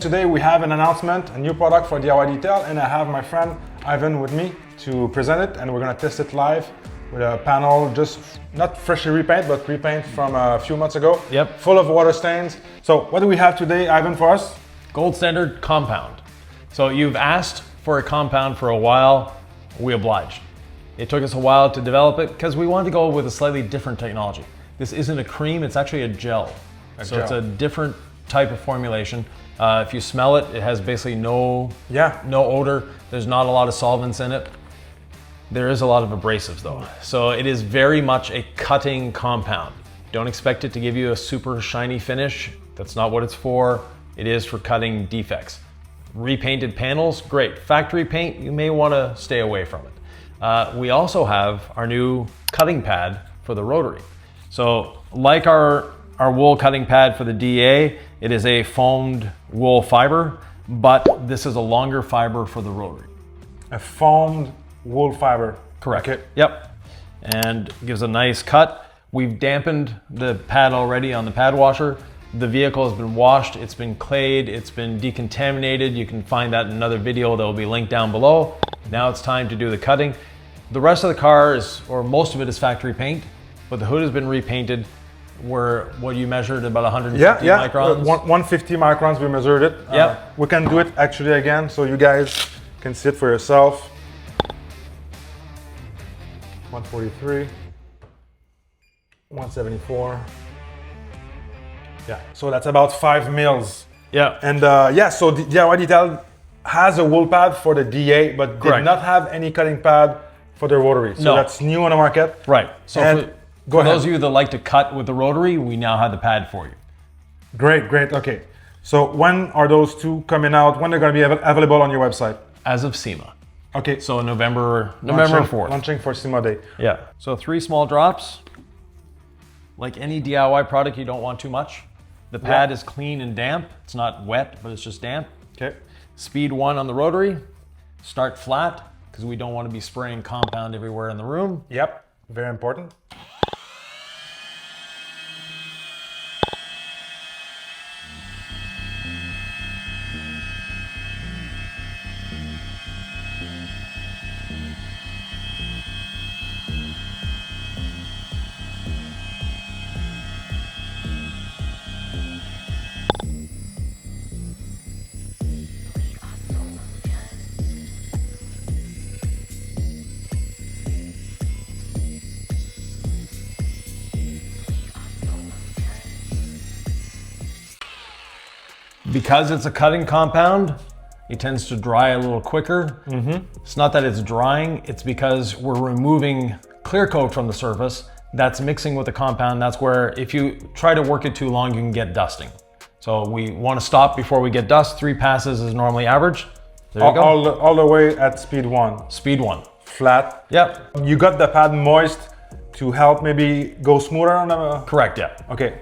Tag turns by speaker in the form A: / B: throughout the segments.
A: Today we have an announcement, a new product for DIY Detail, and I have my friend Yvan with me to present it, and we're gonna test it live with a panel just not freshly repaint, but repaint from a few months ago.
B: Yep.
A: Full of water stains. So what do we have today, Yvan, for us?
B: Gold standard compound. So you've asked for a compound for a while, we obliged. It took us a while to develop it because we wanted to go with a slightly different technology. This isn't a cream, it's actually a gel. It's a different type of formulation. If you smell it, it has basically no odor. There's not a lot of solvents in it. There is a lot of abrasives though. So it is very much a cutting compound. Don't expect it to give you a super shiny finish. That's not what it's for. It is for cutting defects. Repainted panels, great. Factory paint, you may want to stay away from it. We also have our new cutting pad for the Rotary. So like our wool cutting pad for the DA, it is a foamed wool fiber, but this is a longer fiber for the Rotary.
A: A foamed wool fiber.
B: Correct.
A: Okay.
B: Yep. And gives a nice cut. We've dampened the pad already on the pad washer. The vehicle has been washed, it's been clayed, it's been decontaminated. You can find that in another video that will be linked down below. Now it's time to do the cutting. The rest of the car is, or most of it is factory paint, but the hood has been repainted. What you measured about 150 microns?
A: 150 microns, we measured it.
B: Yep.
A: We can do it actually again, so you guys can see it for yourself. 143, 174. Yeah, so that's about 5 mils.
B: Yeah.
A: And so the DIY Detail has a wool pad for the DA, but did not have any cutting pad for the Rotary. So that's new on the market.
B: Right. So
A: for
B: those of you that like to cut with the Rotary, we now have the pad for you.
A: Great, great. Okay. So when are those two coming out? When they're going to be available on your website?
B: As of SEMA.
A: Okay.
B: So November 4th.
A: Launching for SEMA Day.
B: Yeah. So 3 small drops. Like any DIY product, you don't want too much. The pad is clean and damp. It's not wet, but it's just damp.
A: Okay.
B: Speed 1 on the Rotary. Start flat, because we don't want to be spraying compound everywhere in the room.
A: Yep. Very important.
B: Because it's a cutting compound, it tends to dry a little quicker. It's not that it's drying, it's because we're removing clear coat from the surface. That's mixing with the compound. That's where if you try to work it too long, you can get dusting. So we want to stop before we get dust. 3 passes is normally average. There you go.
A: All the way at speed 1.
B: Speed 1.
A: Flat.
B: Yep.
A: You got the pad moist to help maybe go smoother on the...
B: Correct, yeah.
A: Okay.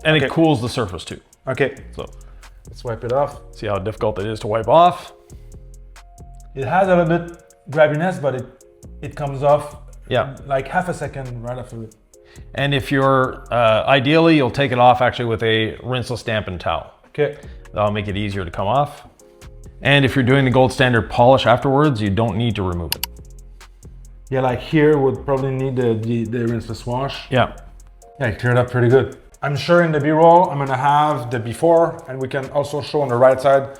B: And it cools the surface too.
A: Okay.
B: So
A: let's wipe it off.
B: See how difficult it is to wipe off.
A: It has a little bit grabbiness, but it comes off like half a second right after it.
B: And if you're, ideally, you'll take it off actually with a rinseless dampened towel.
A: Okay.
B: That'll make it easier to come off. And if you're doing the gold standard polish afterwards, you don't need to remove it.
A: Yeah, like here would probably need the rinseless wash.
B: Yeah.
A: Yeah, it cleared up pretty good. I'm sure in the B-roll, I'm gonna have the before, and we can also show on the right side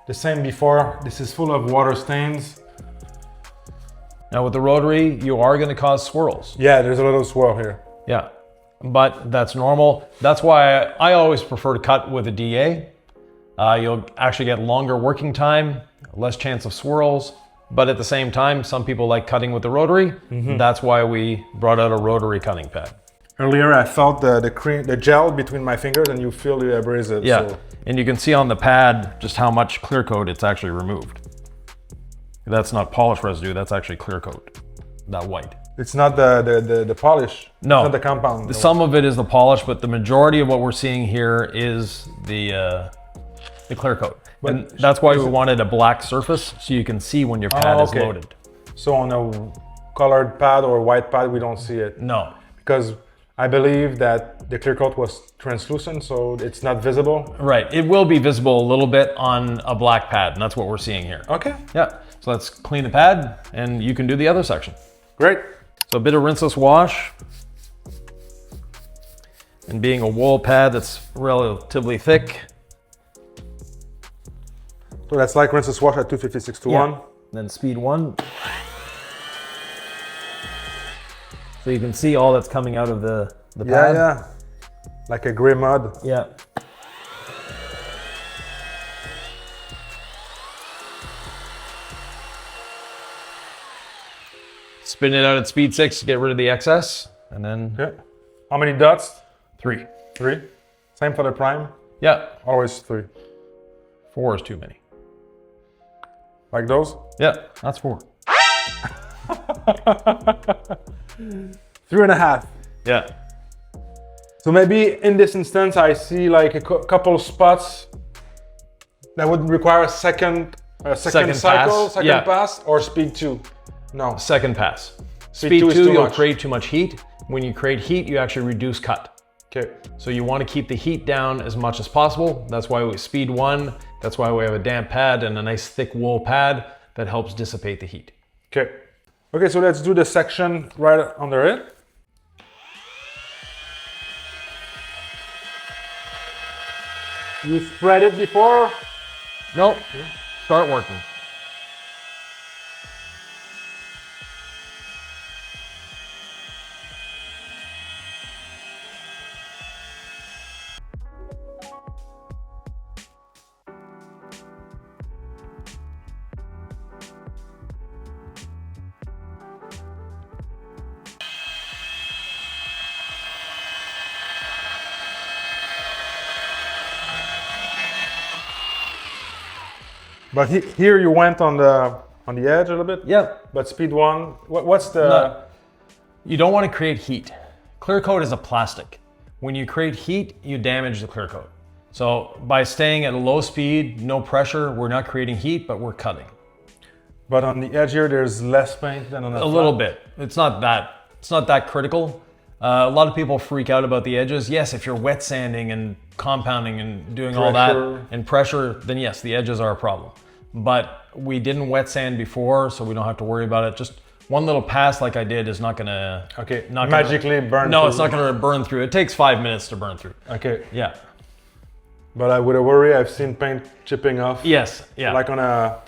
A: the same before. This is full of water stains.
B: Now with the Rotary, you are gonna cause swirls.
A: Yeah, there's a little swirl here.
B: Yeah, but that's normal. That's why I always prefer to cut with a DA. You'll actually get longer working time, less chance of swirls, but at the same time, some people like cutting with the Rotary. That's why we brought out a Rotary cutting pad.
A: Earlier, I felt the gel between my fingers, and you feel the abrasive.
B: Yeah,
A: so.
B: And you can see on the pad just how much clear coat it's actually removed. That's not polish residue, that's actually clear coat, that white.
A: It's not the polish.
B: No,
A: it's not the compound.
B: Some of it is the polish, but the majority of what we're seeing here is the clear coat. And that's why we wanted a black surface so you can see when your pad is loaded.
A: So on a colored pad or white pad, we don't see it.
B: No.
A: Because I believe that the clear coat was translucent, so it's not visible.
B: Right, it will be visible a little bit on a black pad, and that's what we're seeing here.
A: Okay.
B: Yeah, so let's clean the pad, and you can do the other section.
A: Great.
B: So a bit of rinseless wash. And being a wool pad that's relatively thick.
A: So that's like rinseless wash at 256 to 1.
B: Then speed 1. So you can see all that's coming out of the pad.
A: Yeah. Like a gray mud.
B: Yeah. Spin it out at speed 6 to get rid of the excess. And then
A: Yeah. How many dots?
B: 3.
A: 3. Same for the prime?
B: Yeah.
A: Always 3.
B: 4 is too many.
A: Like those?
B: Yeah, that's 4.
A: 3.5.
B: Yeah.
A: So maybe in this instance, I see like a couple spots that would require a second cycle,
B: pass.
A: second pass, or speed 2. No.
B: Second pass.
A: Speed 2 is
B: 2,
A: too
B: you'll
A: much.
B: create too much heat. When you create heat, you actually reduce cut.
A: Okay.
B: So you want to keep the heat down as much as possible. That's why we speed 1. That's why we have a damp pad and a nice thick wool pad that helps dissipate the heat.
A: Okay. Okay, so let's do the section right under it. You spread it before?
B: Nope. Start working.
A: But here you went on the edge a little bit.
B: Yeah.
A: But speed 1, what's the?
B: No. You don't want to create heat. Clear coat is a plastic. When you create heat, you damage the clear coat. So by staying at a low speed, no pressure, we're not creating heat, but we're cutting.
A: But on the edge here, there's less paint than on the
B: A little bit. It's not that critical. A lot of people freak out about the edges. Yes, if you're wet sanding and compounding and doing all that and pressure, then yes, the edges are a problem. But we didn't wet sand before, so we don't have to worry about it. Just one little pass like I did is not gonna
A: magically burn.
B: No,
A: through.
B: it's not gonna burn through. It takes 5 minutes to burn through.
A: Okay.
B: Yeah.
A: But with a worry, I've seen paint chipping off.
B: Yes. Yeah.
A: Like on a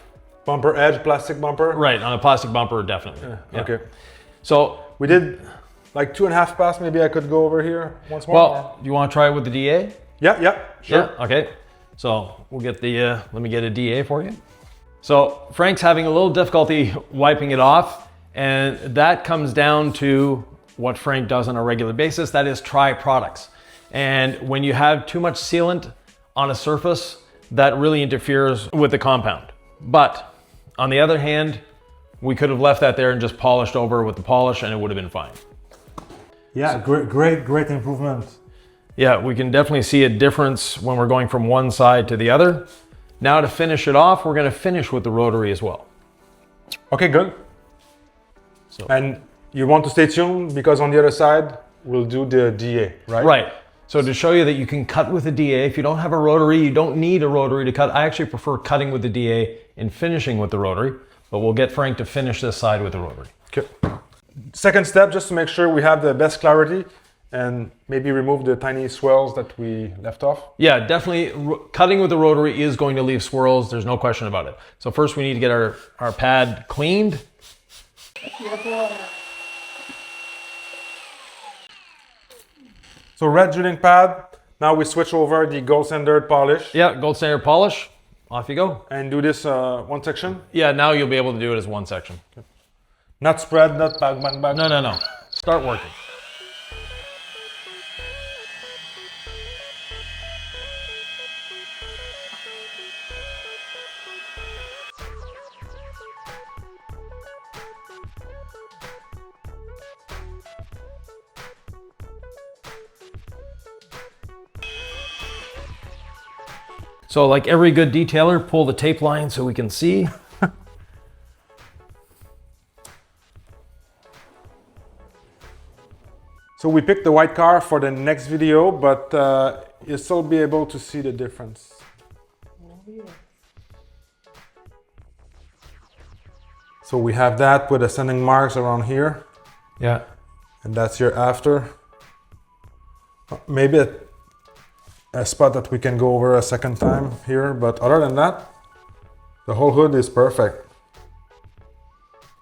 A: bumper edge, plastic bumper.
B: Right, on a plastic bumper, definitely. Yeah.
A: Okay.
B: So
A: we did like 2.5 pass. Maybe I could go over here once more.
B: Well, do you want to try it with the DA?
A: Yeah. Sure.
B: Yeah. Okay. So we'll get the. Let me get a DA for you. So Frank's having a little difficulty wiping it off, and that comes down to what Frank does on a regular basis. That is try products. And when you have too much sealant on a surface, that really interferes with the compound. But on the other hand, we could have left that there and just polished over with the polish and it would have been fine.
A: Yeah, great improvement.
B: Yeah, we can definitely see a difference when we're going from one side to the other. Now to finish it off, we're gonna finish with the rotary as well.
A: Okay, good.
B: So.
A: And you want to stay tuned because on the other side, we'll do the DA, right?
B: Right. So to show you that you can cut with the DA, if you don't have a rotary, you don't need a rotary to cut. I actually prefer cutting with the DA and finishing with the rotary, but we'll get Frank to finish this side with the rotary.
A: Okay. Second step, just to make sure we have the best clarity and maybe remove the tiny swells that we left off.
B: Yeah, definitely cutting with the rotary is going to leave swirls. There's no question about it. So first we need to get our pad cleaned.
A: So red drilling pad, now we switch over the gold standard polish.
B: Yeah, gold standard polish. Off you go.
A: And do this one section.
B: Yeah, now you'll be able to do it as one section.
A: Okay. Not spread, not bang.
B: No. Start working. So like every good detailer, pull the tape line so we can see.
A: So we picked the white car for the next video, but you'll still be able to see the difference. So we have that with ascending marks around here.
B: Yeah.
A: And that's your after. Maybe a spot that we can go over a second time here, but other than that, the whole hood is perfect.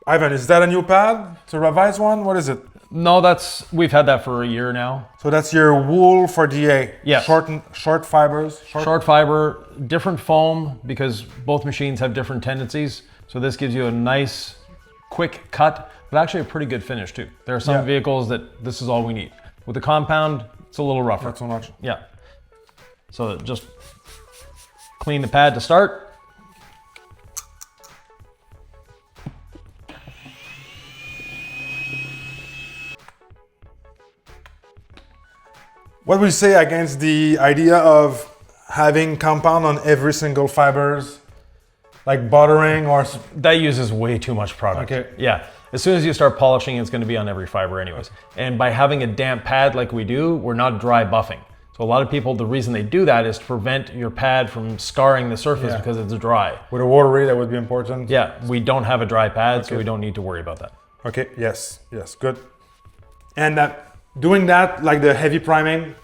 A: Yvan, is that a new pad? It's a revised one? What is it?
B: No, we've had that for a year now.
A: So that's your wool for DA?
B: Yes.
A: Short fibers?
B: Short fiber, different foam, because both machines have different tendencies. So this gives you a nice, quick cut, but actually a pretty good finish too. There are some vehicles that this is all we need. With the compound, it's a little rougher.
A: Not so much.
B: Yeah. So just clean the pad to start.
A: What would you say against the idea of having compound on every single fibers, like buttering or...
B: That uses way too much product.
A: Okay.
B: Yeah. As soon as you start polishing, it's going to be on every fiber anyways. And by having a damp pad like we do, we're not dry buffing. So a lot of people, the reason they do that is to prevent your pad from scarring the surface because it's dry.
A: With a Rotary, that would be important.
B: Yeah, we don't have a dry pad, so we don't need to worry about that.
A: Okay, yes, good. And doing that, like the heavy priming,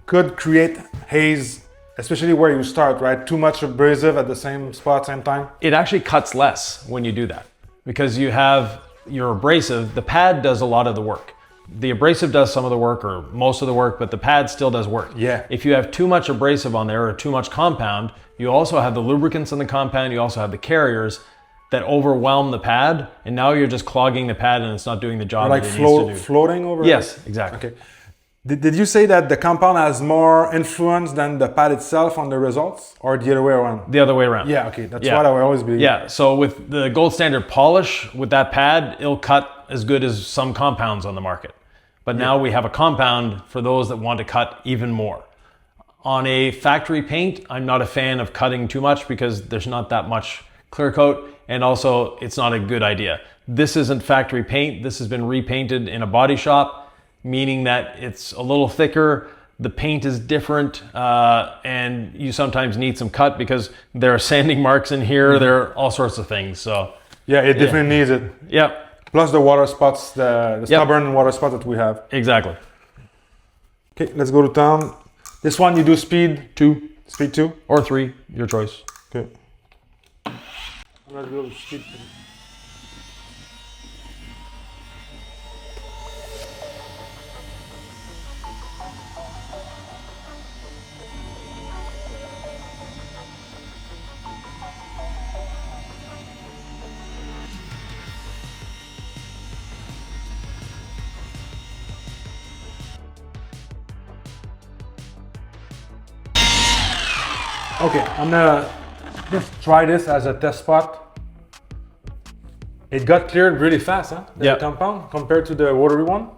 A: could create haze, especially where you start, right? Too much abrasive at the same spot, same time.
B: It actually cuts less when you do that because you have your abrasive, the pad does a lot of the work. The abrasive does some of the work or most of the work, but the pad still does work.
A: Yeah.
B: If you have too much abrasive on there or too much compound, you also have the lubricants in the compound, you also have the carriers that overwhelm the pad, and now you're just clogging the pad and it's not doing the job
A: like
B: that it needs to do.
A: Floating over?
B: Yes, exactly.
A: Okay. Did you say that the compound has more influence than the pad itself on the results, or the other way around?
B: The other way around.
A: Yeah, okay, that's what I will always believe.
B: Yeah, so with the gold standard polish, with that pad, it'll cut as good as some compounds on the market. But now we have a compound for those that want to cut even more. On a factory paint, I'm not a fan of cutting too much because there's not that much clear coat, and also it's not a good idea. This isn't factory paint, this has been repainted in a body shop, meaning that it's a little thicker, the paint is different, and you sometimes need some cut because there are sanding marks in here, there are all sorts of things. So
A: yeah, it definitely needs it.
B: Yeah.
A: Plus the water spots, the stubborn water spots that we have.
B: Exactly.
A: Okay, let's go to town. This one you do speed 2. Speed 2?
B: Or 3, your choice.
A: Okay. Let's go to speed 2. Okay, I'm gonna just try this as a test spot. It got cleared really fast, huh? The compound compared to the Rotary one.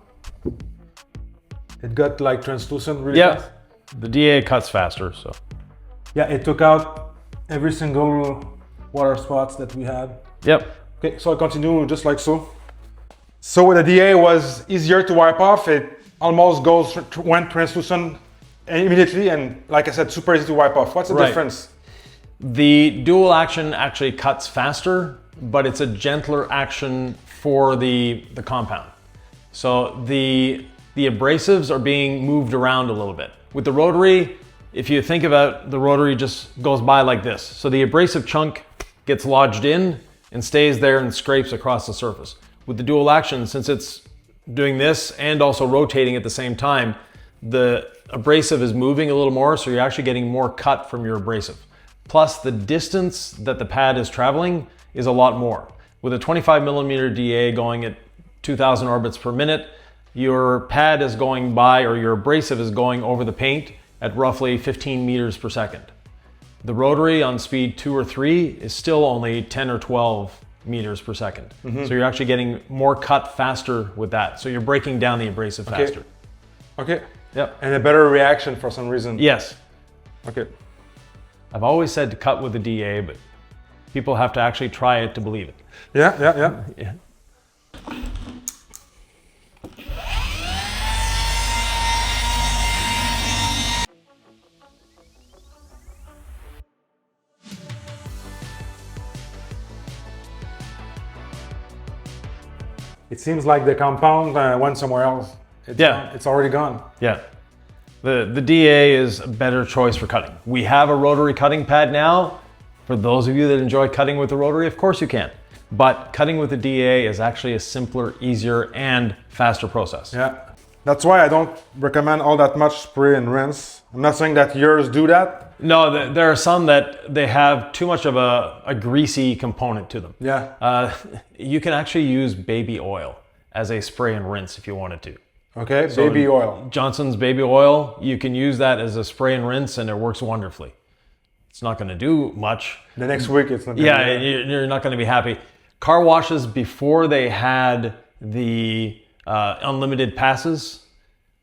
A: It got like translucent really fast.
B: The DA cuts faster, so.
A: Yeah, it took out every single water spots that we had.
B: Yep.
A: Okay, so I continue just like so. So with the DA, it was easier to wipe off. It almost went translucent immediately, and like I said, super easy to wipe off. What's the difference?
B: The dual action actually cuts faster, but it's a gentler action for the compound. So the abrasives are being moved around a little bit. With the Rotary, if you think about the Rotary, just goes by like this. So the abrasive chunk gets lodged in and stays there and scrapes across the surface. With the dual action, since it's doing this and also rotating at the same time, the abrasive is moving a little more, so you're actually getting more cut from your abrasive. Plus the distance that the pad is traveling is a lot more. With a 25mm DA going at 2000 orbits per minute, your pad is going by, or your abrasive is going over the paint at roughly 15 meters per second. The Rotary on speed 2 or 3 is still only 10 or 12 meters per second. So you're actually getting more cut faster with that. So you're breaking down the abrasive faster.
A: Okay.
B: Yep.
A: And a better reaction for some reason.
B: Yes.
A: Okay.
B: I've always said to cut with the DA, but people have to actually try it to believe it.
A: Yeah.
B: Yeah.
A: It seems like the compound went somewhere else. It's already gone.
B: Yeah. The DA is a better choice for cutting. We have a rotary cutting pad now. For those of you that enjoy cutting with the rotary, of course you can. But cutting with the DA is actually a simpler, easier, and faster process.
A: Yeah. That's why I don't recommend all that much spray and rinse. I'm not saying that yours do that.
B: No, there are some that they have too much of a greasy component to them.
A: Yeah.
B: You can actually use baby oil as a spray and rinse if you wanted to.
A: Okay, so baby oil.
B: Johnson's baby oil, you can use that as a spray and rinse and it works wonderfully. It's not going to do much.
A: The next week it's not going
B: to you're not going to be happy. Car washes, before they had the unlimited passes,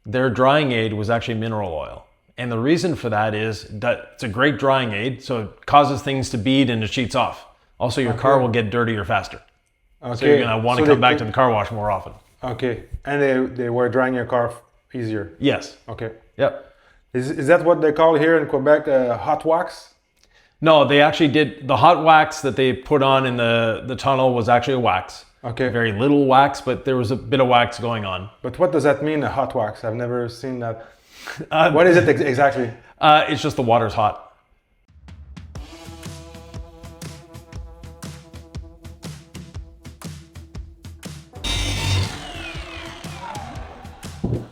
B: their drying aid was actually mineral oil. And the reason for that is that it's a great drying aid, so it causes things to bead and it sheets off. Also, your car will get dirtier faster. Okay. So you're going to want to come back to the car wash more often.
A: Okay. And they were drying your car easier?
B: Yes.
A: Okay.
B: Yep.
A: Is that what they call here in Quebec hot wax?
B: No, they actually did. The hot wax that they put on in the tunnel was actually a wax.
A: Okay.
B: Very little wax, but there was a bit of wax going on.
A: But what does that mean, a hot wax? I've never seen that. What is it exactly?
B: It's just the water's hot.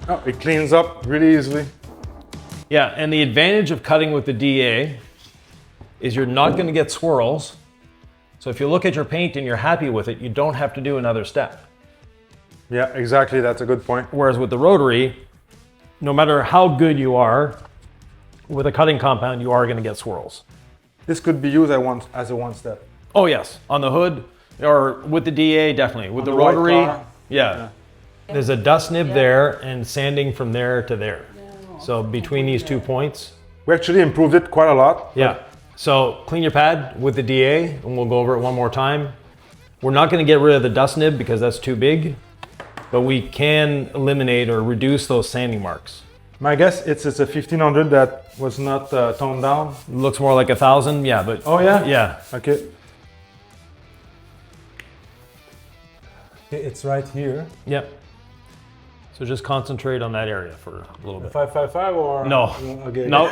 A: Oh, it cleans up really easily.
B: Yeah, and the advantage of cutting with the DA is you're not going to get swirls. So if you look at your paint and you're happy with it, you don't have to do another step.
A: Yeah, exactly. That's a good point.
B: Whereas with the rotary, no matter how good you are, with a cutting compound, you are going to get swirls.
A: This could be used as a one step.
B: Oh yes, on the hood, or with the DA, definitely. With the rotary, yeah. There's a dust nib there and sanding from there to there. So between these 2 points.
A: We actually improved it quite a lot.
B: Yeah. So clean your pad with the DA and we'll go over it one more time. We're not going to get rid of the dust nib because that's too big, but we can eliminate or reduce those sanding marks.
A: My guess it's a 1500 that was not toned down.
B: It looks more like 1000, yeah, but...
A: Oh yeah?
B: Yeah.
A: Okay. It's right here.
B: Yep. So just concentrate on that area for a little bit.
A: 555 or?
B: No.
A: Okay.
B: No.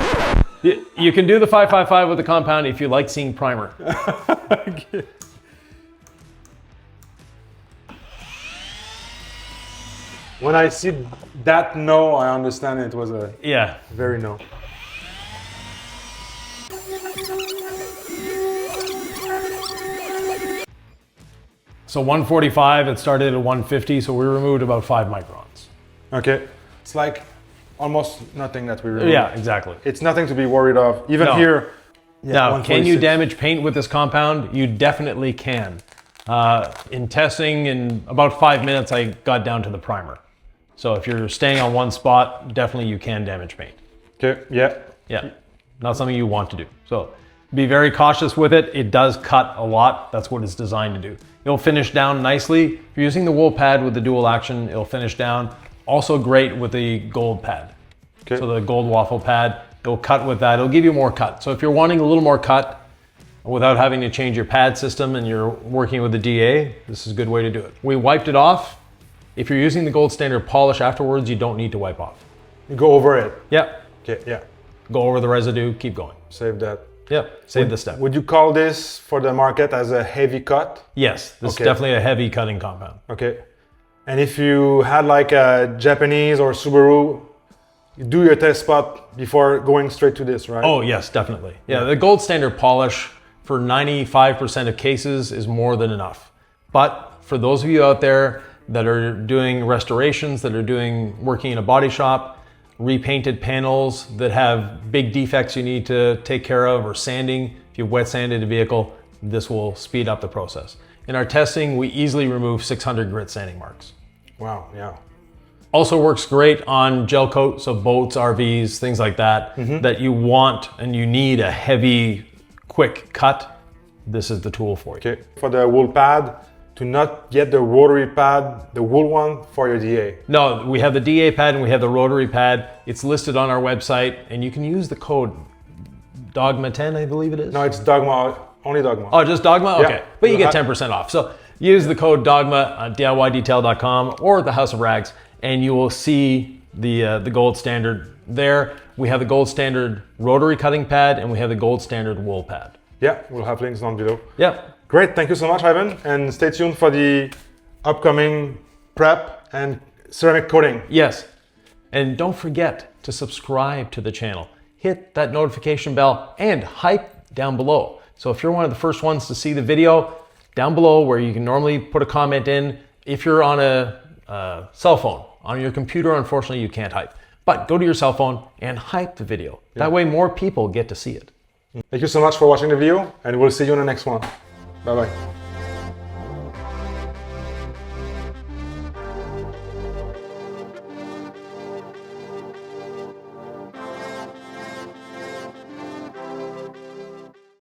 B: You can do the 555 with the compound if you like seeing primer.
A: Okay. When I see that no, I understand it was a very no.
B: So 145, it started at 150, so we removed about 5 microns.
A: Okay. It's like almost nothing that we removed.
B: Yeah, exactly.
A: It's nothing to be worried of. Even here.
B: Yeah, now, can you damage paint with this compound? You definitely can. In testing, in about 5 minutes, I got down to the primer. So if you're staying on one spot, definitely you can damage paint.
A: Okay, yeah.
B: Yeah, not something you want to do. So be very cautious with it. It does cut a lot. That's what it's designed to do. It'll finish down nicely. If you're using the wool pad with the dual action, it'll finish down. Also great with the gold pad. Okay. So the gold waffle pad, it'll cut with that. It'll give you more cut. So if you're wanting a little more cut without having to change your pad system and you're working with the DA, this is a good way to do it. We wiped it off. If you're using the gold standard polish afterwards, you don't need to wipe off.
A: You go over it.
B: Yep.
A: Okay, yeah.
B: Go over the residue, keep going.
A: Save that.
B: Yep, save the step.
A: Would you call this for the market as a heavy cut?
B: Yes, this is definitely a heavy cutting compound.
A: Okay. And if you had like a Japanese or Subaru, you do your test spot before going straight to this, right?
B: Oh yes, definitely. Yeah, the gold standard polish for 95% of cases is more than enough. But for those of you out there that are doing restorations, that are working in a body shop, repainted panels that have big defects you need to take care of, or sanding, if you've wet sanded a vehicle, this will speed up the process. In our testing, we easily remove 600 grit sanding marks.
A: Wow, yeah.
B: Also works great on gel coat, so boats, RVs, things like that, that you want and you need a heavy, quick cut. This is the tool for you.
A: Okay, for the wool pad, to not get the rotary pad, the wool one for your DA.
B: No, we have the DA pad and we have the rotary pad. It's listed on our website and you can use the code DOGMA 10, I believe it is.
A: No, it's DOGMA, only DOGMA.
B: Oh, just DOGMA? Okay.
A: Yeah.
B: But you get 10% off. So Use the code DOGMA on DIYdetail.com or the House of Rags, and you will see the gold standard there. We have the gold standard rotary cutting pad, and we have the gold standard wool pad.
A: Yeah, we'll have links down below.
B: Yeah.
A: Great, thank you so much, Yvan, and stay tuned for the upcoming prep and ceramic coating.
B: Yes, and don't forget to subscribe to the channel. Hit that notification bell and hype down below. So if you're one of the first ones to see the video, down below where you can normally put a comment in, if you're on a cell phone, on your computer, unfortunately you can't hype. But go to your cell phone and hype the video. Yeah. That way more people get to see it.
A: Thank you so much for watching the video, and we'll see you in the next one. Bye-bye.